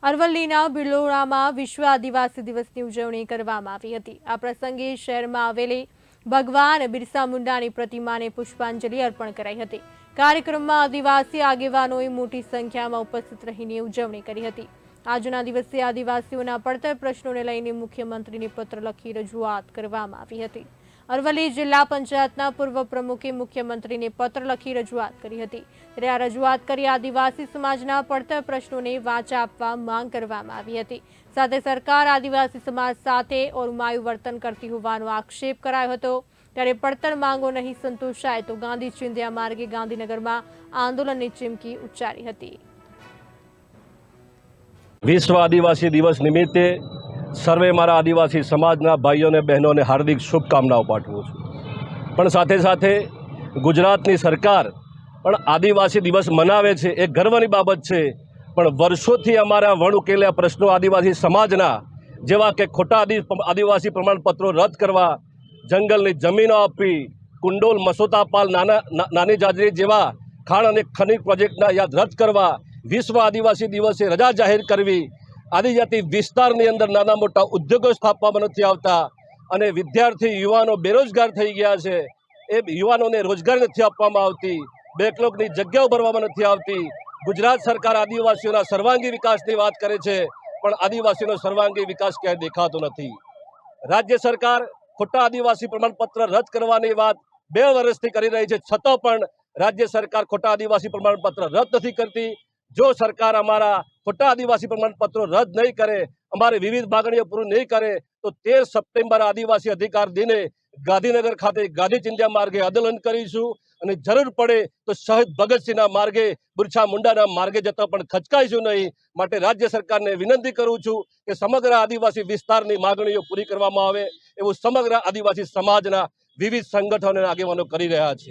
અરવલ્લીના બિલોડામાં વિશ્વ આદિવાસી દિવસની ઉજવણી કરવામાં આવી હતી। આ પ્રસંગે શહેરમાં આવેલી ભગવાન બિરસા મુંડાની પ્રતિમાને પુષ્પાંજલિ અર્પણ કરાઈ હતી। કાર્યક્રમમાં આદિવાસી આગેવાનોએ મોટી સંખ્યામાં ઉપસ્થિત રહીને ઉજવણી કરી હતી। આજના દિવસે આદિવાસીઓના પડતર પ્રશ્નોને લઈને મુખ્યમંત્રીને પત્ર લખી રજૂઆત કરવામાં આવી હતી। અરવલ્લી જિલ્લા પંચાયતના પૂર્વ પ્રમુખે મુખ્યમંત્રીને પત્ર લખી રજૂઆત કરી હતી। ત્યારે આ રજૂઆત કરી આદિવાસી સમાજના પડતર પ્રશ્નોને વાચા આપવા માંગ કરવામાં આવી હતી। સાથે સરકાર આદિવાસી સમાજ સાથે ઓરમાયું વર્તન કરતી હોવાનો આક્ષેપ કરાયો હતો। ત્યારે પડતર માંગો નહીં સંતોષાય તો ગાંધી ચિંધ્યા માર્ગે ગાંધીનગરમાં આંદોલનની ચીમકી ઉચ્ચારી હતી। વિશ્વ આદિવાસી દિવસ નિમિત્તે સર્વે મારા આદિવાસી સમાજના ભાઈઓ અને બહેનોને હાર્દિક શુભકામનાઓ પાઠવું છું। પણ સાથે સાથે ગુજરાતની સરકાર પણ આદિવાસી દિવસ મનાવે છે, એ ગર્વની બાબત છે। પણ વર્ષોથી અમારા વણ ઉકેલ્યા પ્રશ્નો આદિવાસી સમાજના, જેવા કે ખોટા આદિવાસી પ્રમાણપત્રો રદ કરવા, જંગલની જમીનો આપવી, કુંડોલ મસોતાપાલ નાની જાજરી જેવા ખાણ અને ખનિજ પ્રોજેક્ટના યાદ રદ કરવા, વિશ્વ આદિવાસી દિવસે રજા જાહેર કરવી, આદિજાતિ વિસ્તારની અંદર નાના મોટા ઉદ્યોગો સ્થાપવામાં નથી આવતા અને વિદ્યાર્થી યુવાનો બેરોજગાર થઈ ગયા છે। એ યુવાનોને રોજગારી નથી આપવામાં આવતી, બેકલોગની જગ્યાઓ ભરવામાં નથી આવતી। ગુજરાત સરકાર આદિવાસીઓના સર્વાંગી વિકાસની વાત કરે છે, પણ આદિવાસીઓનો સર્વાંગી વિકાસ ક્યાંય દેખાતો નથી। રાજ્ય સરકાર ખોટા આદિવાસી પ્રમાણપત્ર રદ કરવાની વાત 2 વર્ષથી કરી રહી છે, છતાં પણ રાજ્ય સરકાર ખોટા આદિવાસી પ્રમાણપત્ર રદ નથી કરતી। જો સરકાર અમારા ખોટા આદિવાસી પ્રમાણપત્રો રદ નહીં કરે, અમારી વિવિધ માગણીઓ પૂરી નહીં કરે, તો 13 સપ્ટેમ્બર આદિવાસી અધિકાર દિને ગાંધીનગર ખાતે ગાંધી ચિંધ્યા માર્ગે આંદોલન કરીશું અને જરૂર પડે તો શહીદ ભગતસિંહના માર્ગે, બિરસા મુંડાના માર્ગે જતા પણ ખચકાઈશું નહીં। માટે રાજ્ય સરકારને વિનંતી કરું છું કે સમગ્ર આદિવાસી વિસ્તારની માગણીઓ પૂરી કરવામાં આવે એવું સમગ્ર આદિવાસી સમાજના વિવિધ સંગઠનો અને આગેવાનો કરી રહ્યા છે।